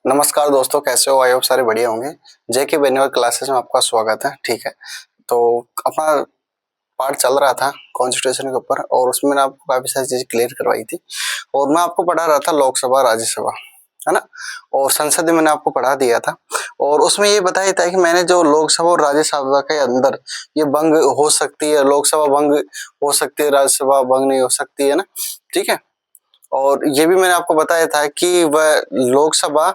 नमस्कार दोस्तों, कैसे हो? आई होप सारे बढ़िया होंगे। जेके बेनिवर क्लासेस में आपका स्वागत है। ठीक है, तो अपना पार्ट चल रहा था कॉन्स्टिट्यूशन के ऊपर और उसमें मैंने आपको काफी सारी चीजें क्लियर करवाई थी और मैं आपको पढ़ा रहा था लोकसभा राज्यसभा, है ना, और संसद में मैंने आपको पढ़ा दिया था और उसमें ये बताया था कि मैंने जो लोकसभा और राज्यसभा के अंदर ये भंग हो सकती है, लोकसभा भंग हो सकती है, राज्यसभा भंग नहीं हो सकती है ना। ठीक है, और ये भी मैंने आपको बताया था कि वह लोकसभा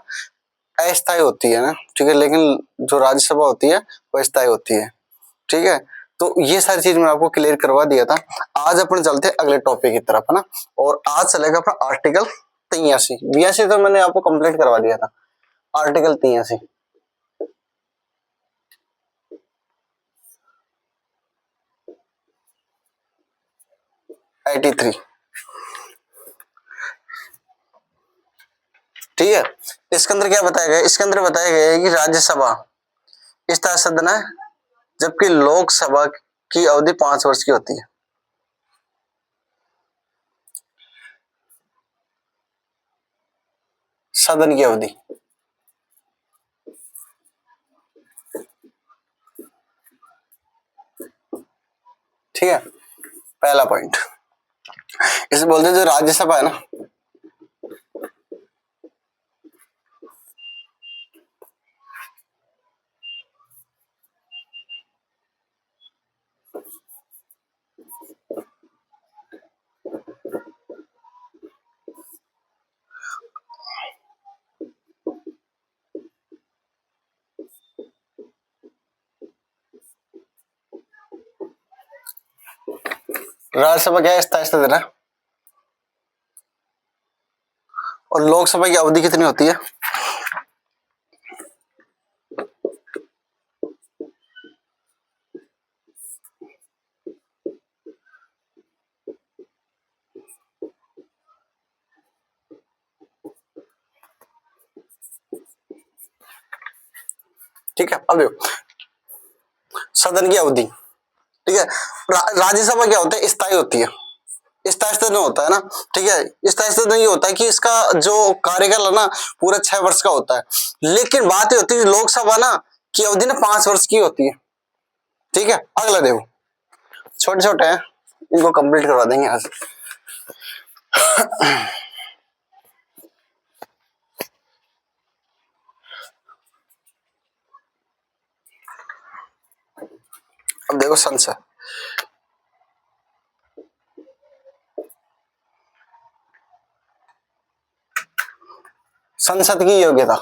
अस्थायी होती है ना, ठीक है, लेकिन जो राज्यसभा होती है वो स्थायी होती है। ठीक है, तो ये सारी चीज मैंने आपको क्लियर करवा दिया था। आज अपन चलते हैं अगले टॉपिक की तरफ, है ना, और आज चलेगा अपना आर्टिकल 83। 82 तो मैंने आपको कंप्लीट करवा दिया था। आर्टिकल 83, 83। ठीक है, इसके अंदर क्या बताया गया? इसके अंदर बताया गया है कि राज्यसभा स्थायी सदन है जबकि लोकसभा की अवधि 5 वर्ष की होती है। सदन की अवधि, ठीक है, पहला पॉइंट। इसे बोलते हैं जो राज्यसभा है ना, राज्यसभा क्या है? स्थायी सदन है। और लोकसभा की अवधि कितनी होती है? ठीक है, अब देखो सदन की अवधि, ठीक है। राज्यसभा क्या होता है? स्थायी होती है, स्थायी सदन होता है ना। ठीक है, स्थायी सदन ये होता है कि इसका जो कार्यकाल है ना पूरा 6 वर्ष का होता है, लेकिन बात ये होती है लोकसभा ना की अवधि ना 5 वर्ष की होती है। ठीक है, अगला देखो, छोटे छोटे हैं, इनको कंप्लीट करवा देंगे आज। अब देखो संसद, संसद की योग्यता,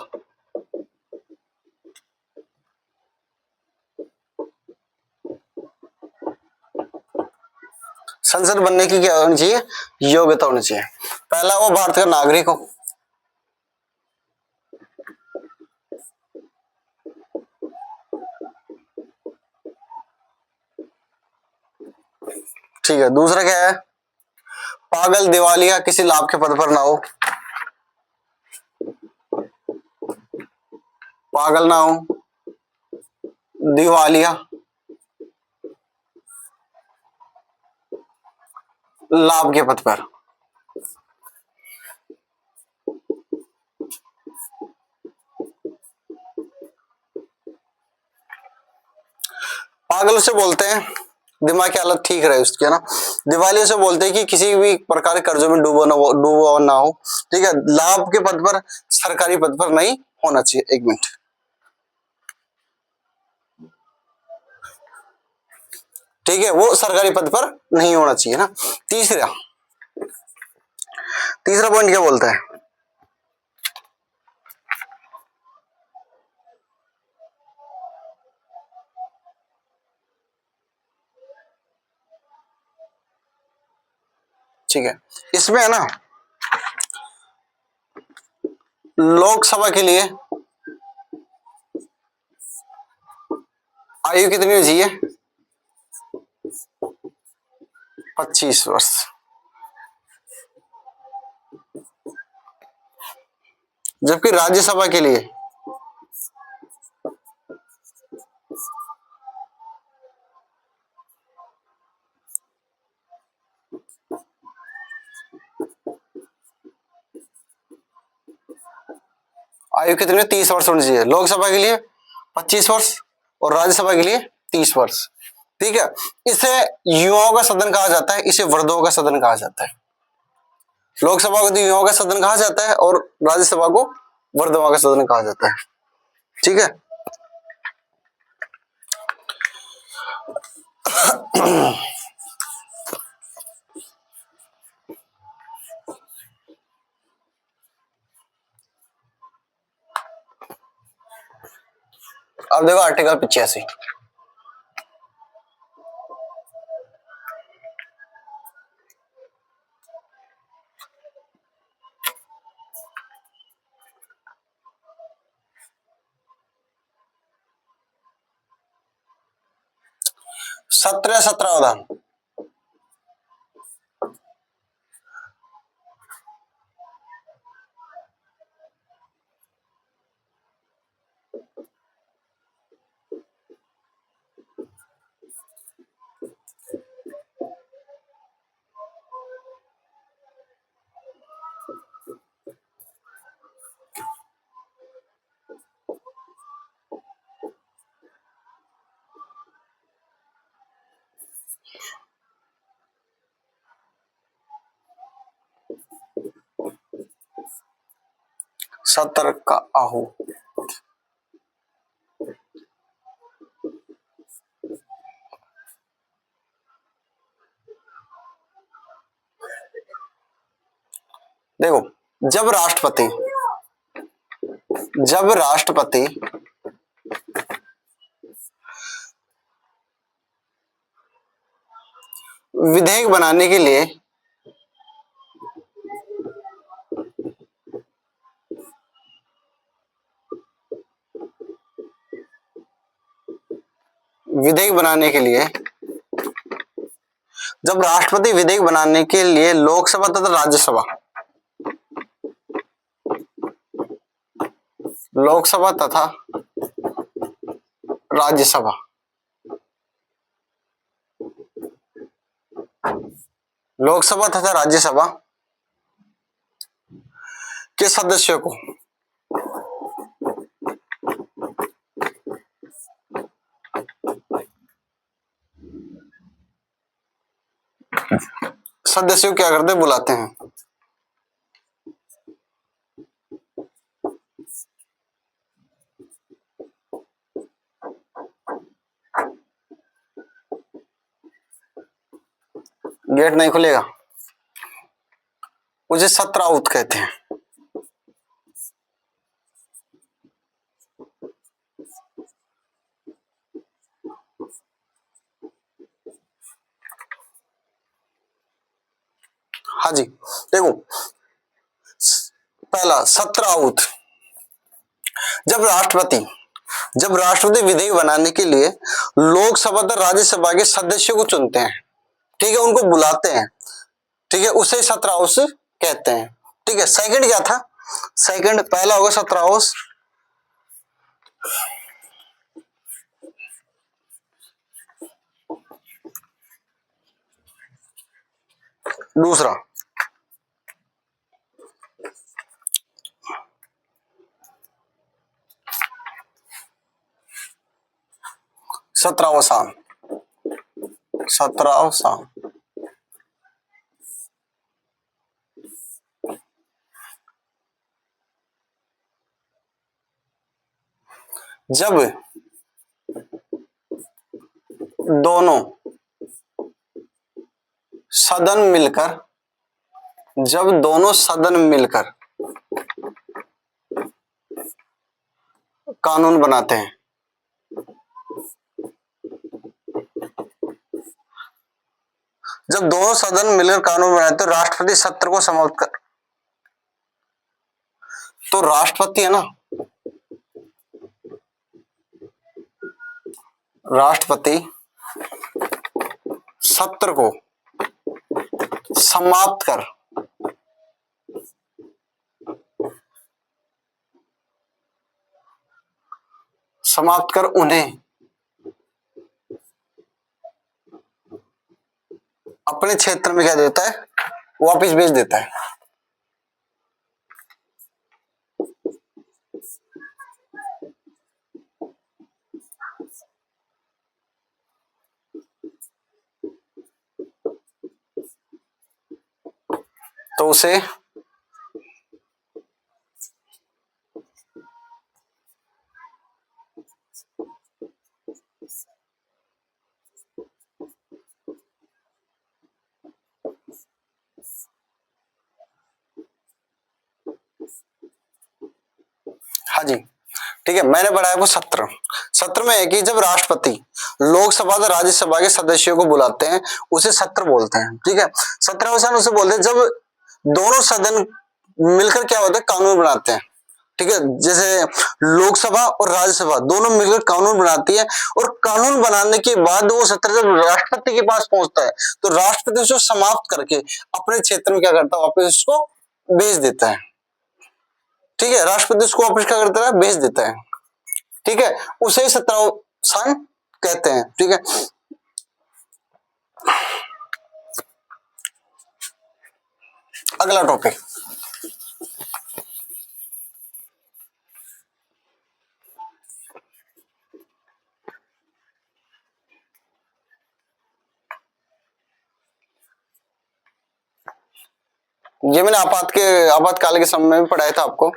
संसद बनने की क्या होनी चाहिए? योग्यता होनी चाहिए। पहला, वो भारत का नागरिक हो। ठीक है, दूसरा क्या है? पागल, दिवालिया, किसी लाभ के पद पर ना हो। पागल ना हो, दिवालिया, लाभ के पद पर। पागल उसे बोलते हैं दिमाग की हालत ठीक रहे उसकी, है ना। दिवालिया से बोलते हैं कि किसी भी प्रकार के कर्जों में डूबा ना हो। ठीक है, लाभ के पद पर, सरकारी पद पर नहीं होना चाहिए। एक मिनट, ठीक है, वो सरकारी पद पर नहीं होना चाहिए ना। तीसरा, तीसरा पॉइंट क्या बोलता है? ठीक है, इसमें है ना लोकसभा के लिए आयु कितनी होनी चाहिए? 25 वर्ष। जबकि राज्यसभा के लिए आयु कितनी 30 वर्ष होनी चाहिए। लोकसभा के लिए 25 वर्ष और राज्यसभा के लिए 30 वर्ष। ठीक है, इसे युवाओं का सदन कहा जाता है, इसे वृद्धों का सदन कहा जाता है। लोकसभा को तो युवाओं का सदन कहा जाता है और राज्यसभा को वृद्धों का सदन कहा जाता है। ठीक है। अब देखो आर्टिकल 85। सत्रह 17 सत्र का आहू। देखो, जब राष्ट्रपति विधेयक बनाने के लिए जब राष्ट्रपति विधेयक बनाने के लिए लोकसभा तथा राज्यसभा के सदस्यों को क्या करते हैं, बुलाते हैं। गेट नहीं खुलेगा, मुझे सत्र आउट कहते हैं। हाँ जी, देखो पहला सत्र आउट। जब राष्ट्रपति विधेयक बनाने के लिए लोकसभा तथा राज्यसभा के सदस्यों को चुनते हैं, ठीक है, उनको बुलाते हैं, ठीक है, उसे सत्र हाउस कहते हैं। ठीक है। सेकंड क्या था? सेकंड पहला होगा सत्र हाउस, दूसरा सत्रावसान। जब दोनों सदन मिलकर कानून बनाते हैं। जब दोनों सदन मिलकर कानून बनाते तो राष्ट्रपति सत्र को समाप्त कर, तो राष्ट्रपति है ना, राष्ट्रपति सत्र को समाप्त कर उन्हें अपने क्षेत्र में क्या देता है, वापिस भेज देता है। तो उसे हाँ जी, ठीक है, मैंने पढ़ा है वो सत्र। सत्र में है कि जब राष्ट्रपति लोकसभा और राज्यसभा के सदस्यों को बुलाते हैं उसे सत्र बोलते हैं। ठीक है, सत्रावसान उसे बोलते हैं जब दोनों सदन मिलकर क्या होता है, कानून बनाते हैं। ठीक है, जैसे लोकसभा और राज्यसभा दोनों मिलकर कानून बनाती है, और कानून बनाने के बाद वो सत्र जब राष्ट्रपति के पास पहुंचता है तो राष्ट्रपति उसको समाप्त करके अपने क्षेत्र में क्या करता है, वापस उसको भेज देता है। ठीक है, राष्ट्रपति उसको वापस क्या करता है, भेज देता है। ठीक है, उसे सत्रावसान कहते हैं। ठीक है, अगला टॉपिक, ये मैंने आपातकाल के समय में भी पढ़ाया था आपको।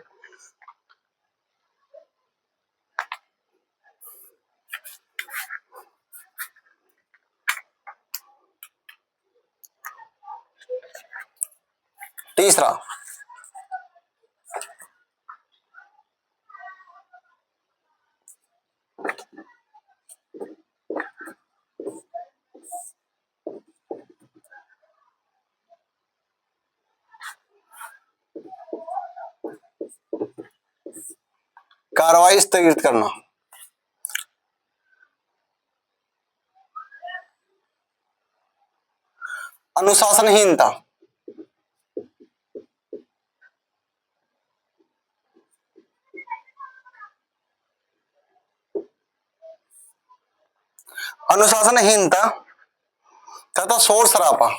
तीसरा, कार्रवाई स्थगित करना। अनुशासनहीनता, अनुशासनहीनता तथा शोर शराबा।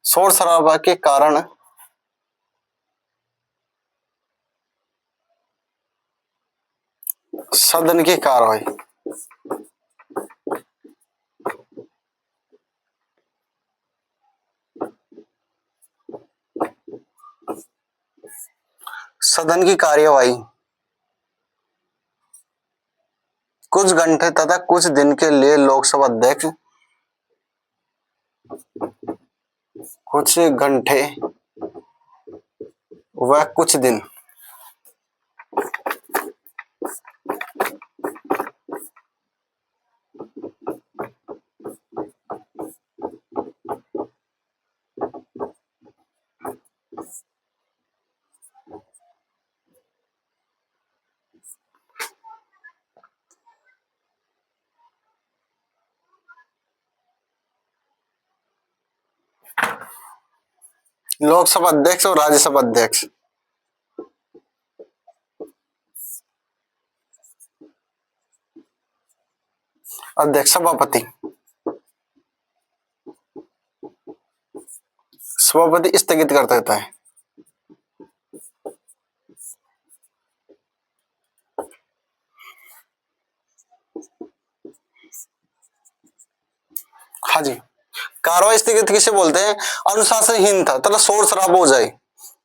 शोर शराबा के कारण सदन की कार्रवाई, सदन की कार्यवाही कुछ घंटे तथा कुछ दिन के लिए लोकसभा अध्यक्ष कुछ घंटे व कुछ दिन लोकसभा अध्यक्ष और राज्यसभा अध्यक्ष, अध्यक्ष सभापति, सभापति स्थगित कर देता है। हाँ जी, कार्रवाई स्थगित किसे बोलते हैं, अनुशासनहीनता तथा शोर शराबा हो जाए।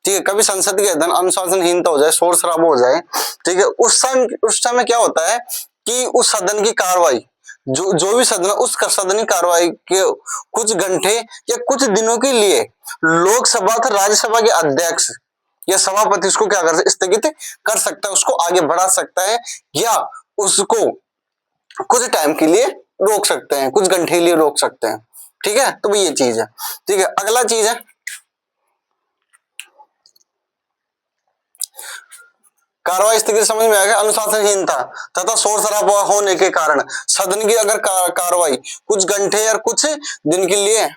ठीक है, कभी संसद के अध्ययन अनुशासनहीनता हो जाए, शोर शराबा हो जाए। ठीक है, उस समय क्या होता है कि उस सदन की कार्रवाई, जो भी सदन, उस सदन की कार्रवाई के कुछ घंटे या कुछ दिनों के लिए लोकसभा तथा राज्यसभा के अध्यक्ष या सभापति उसको क्या कर स्थगित कर सकता है, उसको आगे बढ़ा सकता है, या उसको कुछ टाइम के लिए रोक सकते हैं, कुछ घंटे के लिए रोक सकते हैं। ठीक है, तो ये चीज है। ठीक है, अगला चीज है कार्रवाई स्थगित, समझ में आ गया, अनुशासनहीनता तथा शोर शराबा होने के कारण सदन की अगर कार्रवाई कुछ घंटे या कुछ दिन के लिए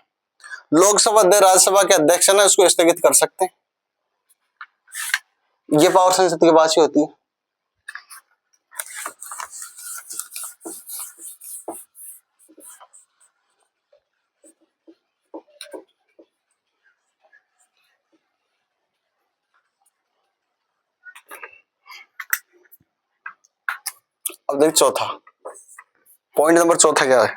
लोकसभा अध्यक्ष राज्यसभा के अध्यक्ष है ना, उसको स्थगित कर सकते हैं। ये पावर संसद की बात ही होती है। अब देखिए चौथा पॉइंट नंबर चौथा क्या है?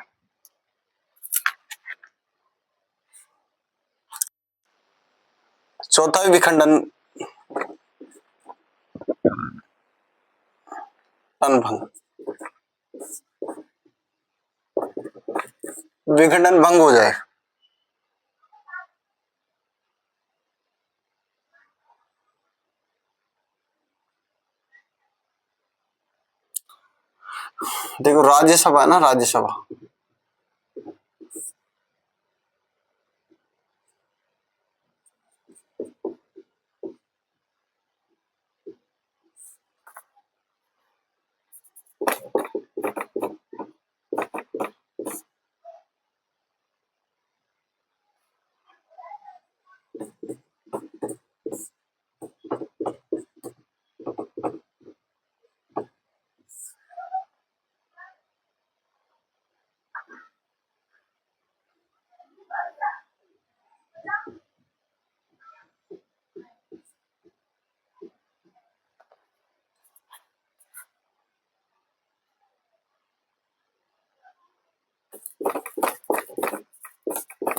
चौथा विखंडन भंग, विखंडन भंग हो जाए। देखो राज्यसभा है ना, राज्यसभा,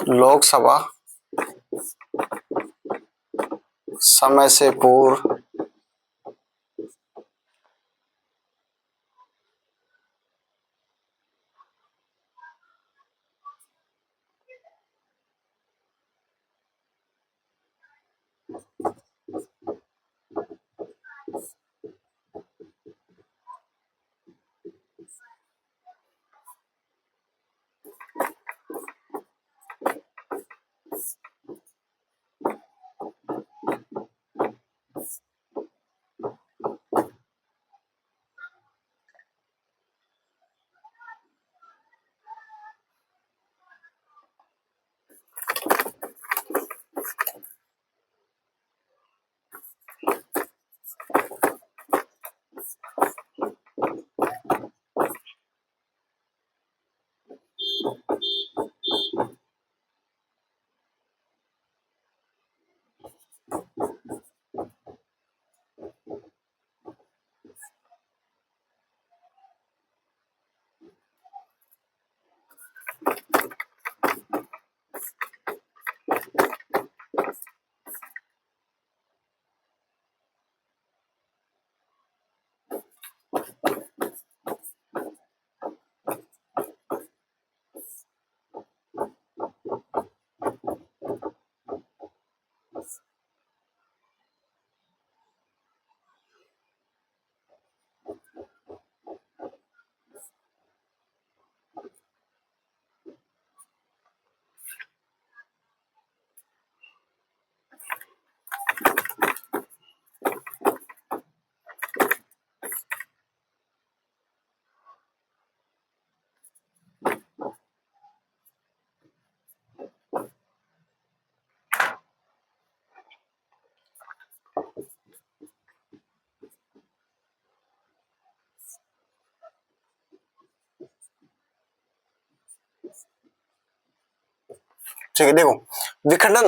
लोकसभा समय से पूर्व ठीक है। देखो विखंडन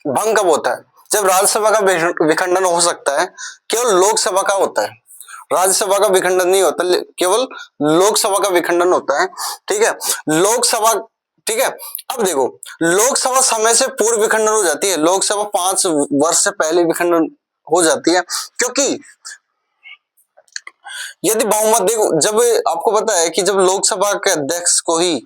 भंग कब होता है? जब राज्यसभा का विखंडन हो सकता है, केवल लोकसभा का होता है, राज्यसभा का विखंडन नहीं होता, केवल लोकसभा का विखंडन होता है। ठीक है, लोकसभा, ठीक है। अब देखो लोकसभा समय से पूर्व विखंडन हो जाती है, लोकसभा 5 वर्ष से पहले विखंडन हो जाती है, क्योंकि यदि बहुमत, देखो जब आपको पता है कि जब लोकसभा के अध्यक्ष को ही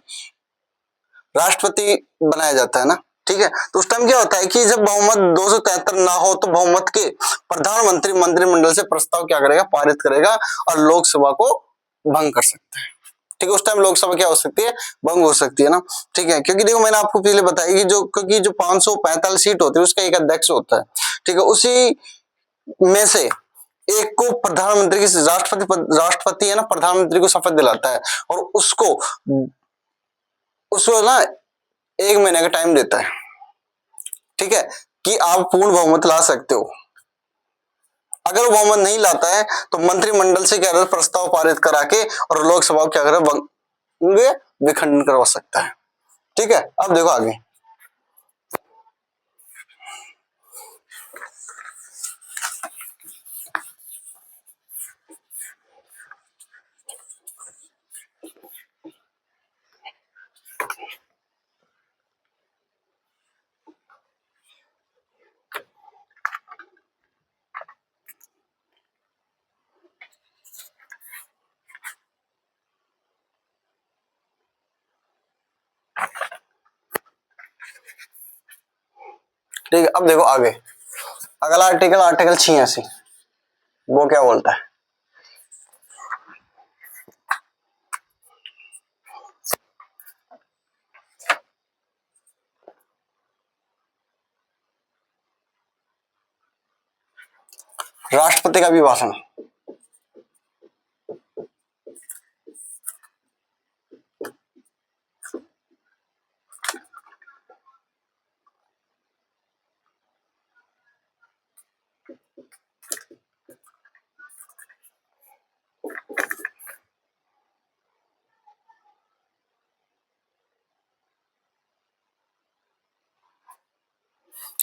राष्ट्रपति बनाया जाता है ना, ठीक है, तो उस टाइम क्या होता है कि जब बहुमत 273 ना हो तो बहुमत के प्रधानमंत्री मंत्रिमंडल से प्रस्ताव क्या करेगा, पारित करेगा और लोकसभा को भंग कर सकता है। ठीक है, उस टाइम लोकसभा क्या हो सकती है, भंग हो सकती है ना। ठीक है, क्योंकि देखो मैंने आपको पहले बताया कि क्योंकि जो 545 सीट होती है उसका एक अध्यक्ष होता है। ठीक है, उसी में से एक को प्रधानमंत्री की, राष्ट्रपति है ना, प्रधानमंत्री को शपथ दिलाता है और उसको उसको ना 1 महीने का टाइम देता है, ठीक है, कि आप पूर्ण बहुमत ला सकते हो। अगर वो बहुमत नहीं लाता है तो मंत्रिमंडल से क्या करता, प्रस्ताव पारित करा के और लोकसभा क्या करे, विखंडन करवा सकता है। ठीक है, अब देखो आगे। ठीक है, अब देखो आगे अगला आर्टिकल, आर्टिकल 86, वो क्या बोलता है? राष्ट्रपति का अभिभाषण।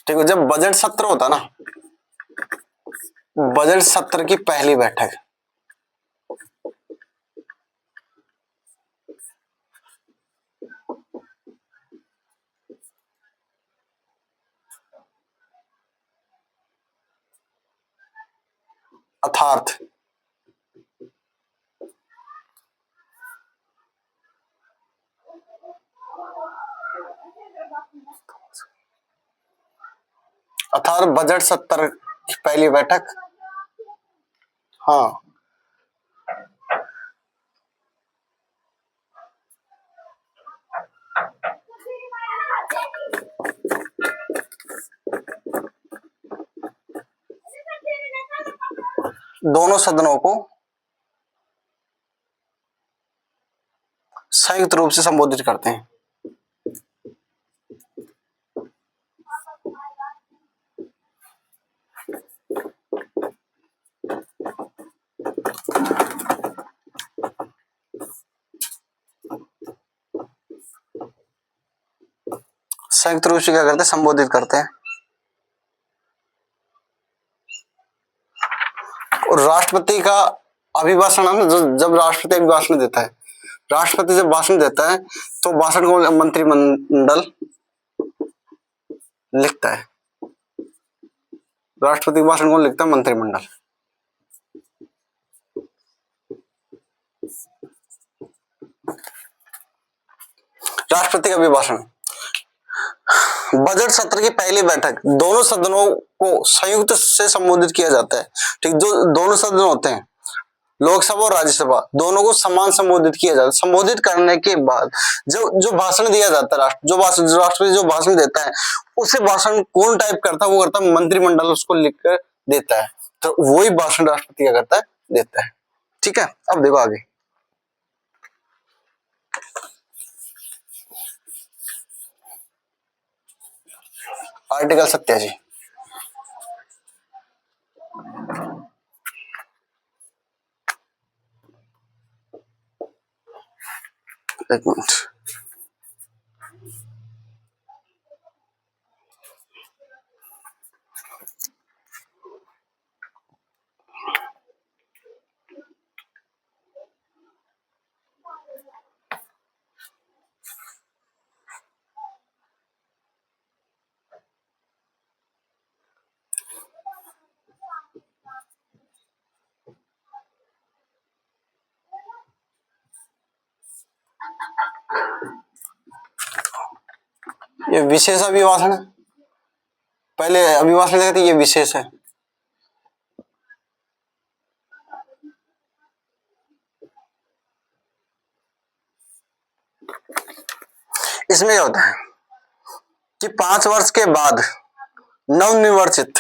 ठीक है, जब बजट सत्र होता ना, बजट सत्र की पहली बैठक, अर्थात बजट सत्र की पहली बैठक, हाँ, दोनों सदनों को संयुक्त रूप से संबोधित करते हैं। संयुक्त रूप से क्या करते हैं? संबोधित करते हैं। और राष्ट्रपति का अभिभाषण है ना, जब राष्ट्रपति अभिभाषण देता है, राष्ट्रपति जब भाषण देता है तो भाषण को मंत्रिमंडल लिखता है। राष्ट्रपति का भाषण कौन लिखता है? मंत्रिमंडल। राष्ट्रपति का अभिभाषण, बजट सत्र की पहली बैठक, दोनों सदनों को संयुक्त से संबोधित किया जाता है। ठीक, जो दोनों सदन होते हैं, लोकसभा और राज्यसभा, दोनों को समान संबोधित किया जाता है। संबोधित करने के बाद जो भाषण दिया जाता है, राष्ट्रपति जो भाषण देता है, उसे भाषण कौन टाइप करता है? वो करता है मंत्रिमंडल, उसको लिखकर देता है। तो वही भाषण राष्ट्रपति क्या करता है? देता है। ठीक है, अब देखो आगे, आर्टिकल 87। एक मिनट, ये विशेष अभिभाषण है। पहले अभिभाषण देते, ये विशेष है। इसमें क्या होता है कि 5 वर्ष के बाद नवनिर्वाचित,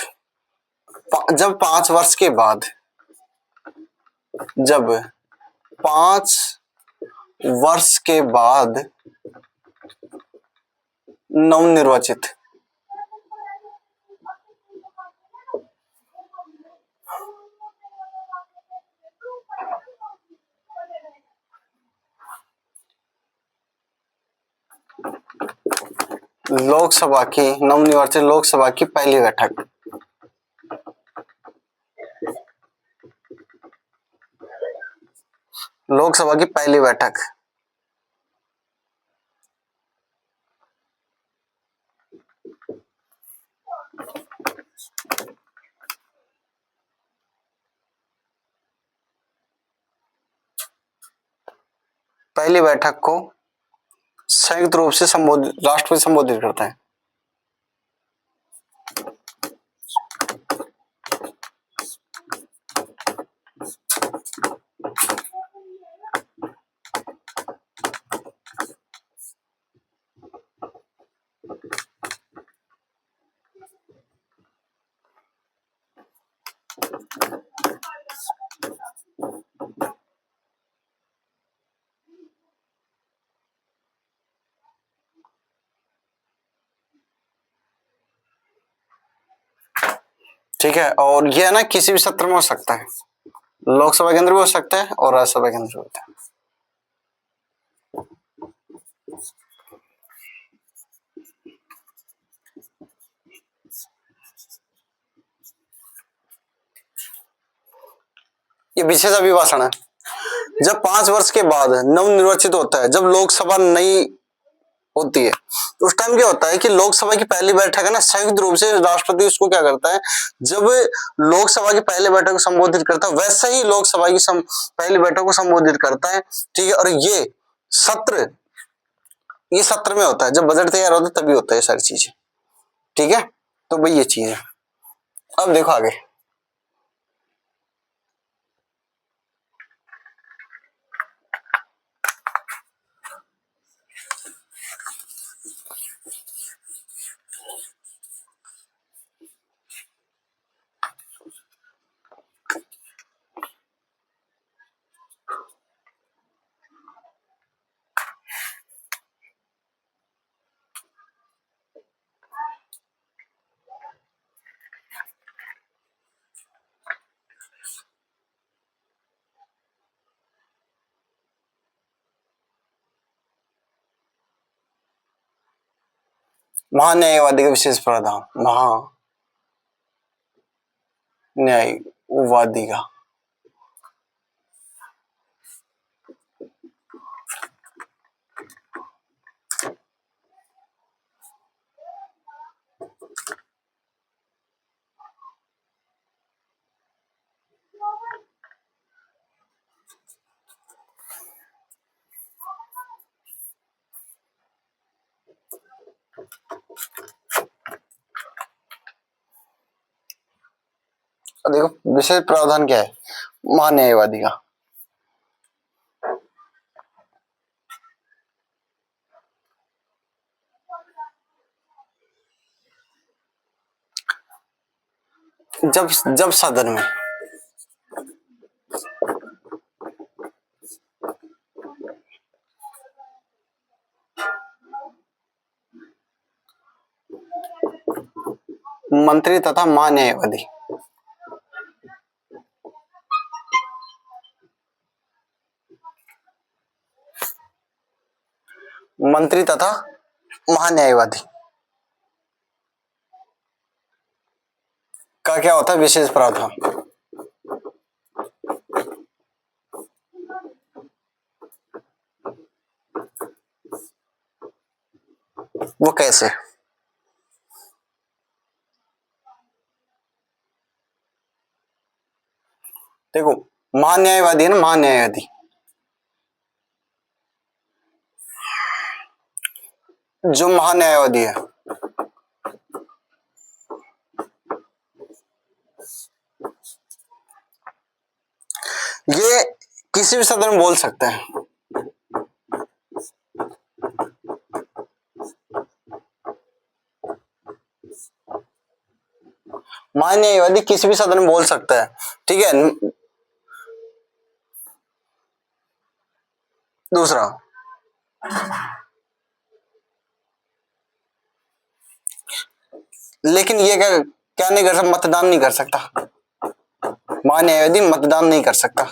जब 5 वर्ष के बाद, जब 5 वर्ष के बाद नवनिर्वाचित लोकसभा की, नवनिर्वाचित लोकसभा की पहली बैठक, लोकसभा की पहली बैठक पहली बैठक को संयुक्त रूप से संबोधित, राष्ट्रपति संबोधित करता है। ठीक है, और ये है ना किसी भी सत्र में हो सकता है, लोकसभा के अंदर भी हो सकता है और राज्यसभा के अंदर भी होता है। ये विशेष अभिभाषण है। जब 5 वर्ष के बाद नवनिर्वाचित होता है, जब लोकसभा नई होती है, तो उस टाइम क्या होता है कि लोकसभा की पहली बैठक है ना, संयुक्त रूप से राष्ट्रपति उसको क्या करता है, जब लोकसभा की पहली बैठक को संबोधित करता है वैसे ही लोकसभा की पहली बैठक को संबोधित करता है। ठीक है, और ये सत्र में होता है, जब बजट तैयार होता है तभी होता है सारी चीजें। ठीक है, तो भाई ये चीज है। अब देखो आगे, महान्यायवादी का विशेष प्रावधान, महान्यायवादी का देखो विशेष प्रावधान क्या है महान्यायवादी का। जब सदन में मंत्री तथा महान्यायवादी मंत्री तथा महान्यायवादी का क्या होता है विशेष प्रावधान। वो कैसे, देखो महान्यायवादी है ना, महान्यायवादी जो महान्यायवादी है ये किसी भी सदन में बोल सकते हैं। महान्यायवादी किसी भी सदन में बोल सकता है। ठीक है, दूसरा लेकिन ये क्या नहीं कर सकता, मतदान नहीं कर सकता। महान्यायवादी मतदान नहीं कर सकता।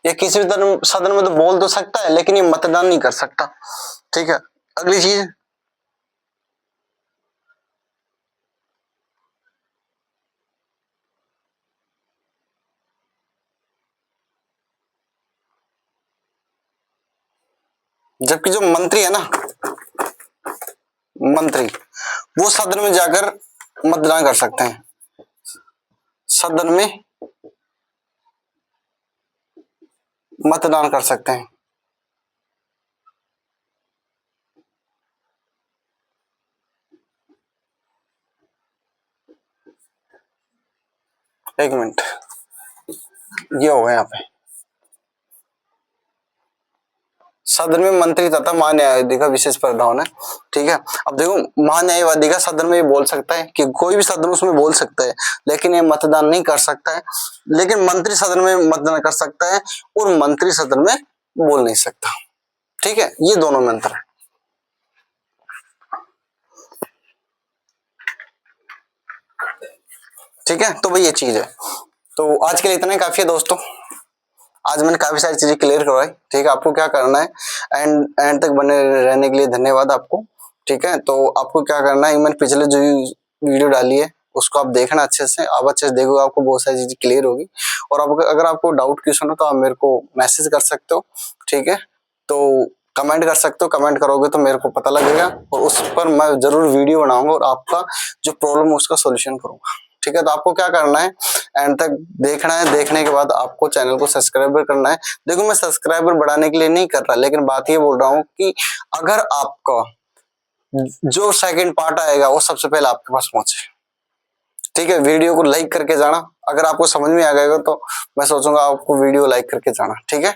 ये किसी भी सदन में तो बोल तो सकता है लेकिन ये मतदान नहीं कर सकता। ठीक है, अगली चीज, जबकि जो मंत्री है ना, मंत्री वो सदन में जाकर मतदान कर सकते हैं, सदन में मतदान कर सकते हैं। एक मिनट, ये होगा यहाँ पे सदन में मंत्री तथा महान्यायवादी का विशेष प्रावधान है। ठीक है, अब देखो महान्यायवादी का सदन में ये बोल सकता है कि कोई भी सदन उसमें बोल सकता है लेकिन ये मतदान नहीं कर सकता है। लेकिन मंत्री सदन में मतदान कर सकता है और मंत्री सदन में बोल नहीं सकता। ठीक है, ये दोनों में अंतर है। ठीक है, तो भाई ये चीज है। तो आज के लिए इतना ही काफी है दोस्तों। आज मैंने काफी सारी चीजें क्लियर करवाई। ठीक है, आपको क्या करना है, एंड एंड तक बने रहने के लिए धन्यवाद आपको। ठीक है, तो आपको क्या करना है, मैंने पिछले जो वीडियो डाली है उसको आप देखना अच्छे से। आप अच्छे से देखोगे, आपको बहुत सारी चीजें क्लियर होगी। और आप अगर आपको डाउट क्वेश्चन हो तो आप मेरे को मैसेज कर सकते हो। ठीक है, तो कमेंट कर सकते हो, कमेंट करोगे तो मेरे को पता लगेगा और उस पर मैं जरूर वीडियो बनाऊंगा और आपका जो प्रॉब्लम है उसका सोल्यूशन करूंगा। ठीक है, तो आपको क्या करना है, एंड तक देखना है। देखने के बाद आपको चैनल को सब्सक्राइबर करना है। देखो, मैं सब्सक्राइबर बढ़ाने के लिए नहीं कर रहा, लेकिन बात ये बोल रहा हूँ कि अगर आपका जो सेकंड पार्ट आएगा वो सबसे पहले आपके पास पहुंचे। ठीक है, वीडियो को लाइक करके जाना। अगर आपको समझ में आ गएगा तो मैं सोचूंगा आपको वीडियो लाइक करके जाना। ठीक है,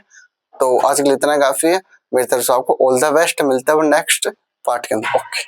तो आज के लिए इतना काफी है। मेरी तरफ से आपको ऑल द बेस्ट। मिलता है नेक्स्ट पार्ट के अंदर। ओके।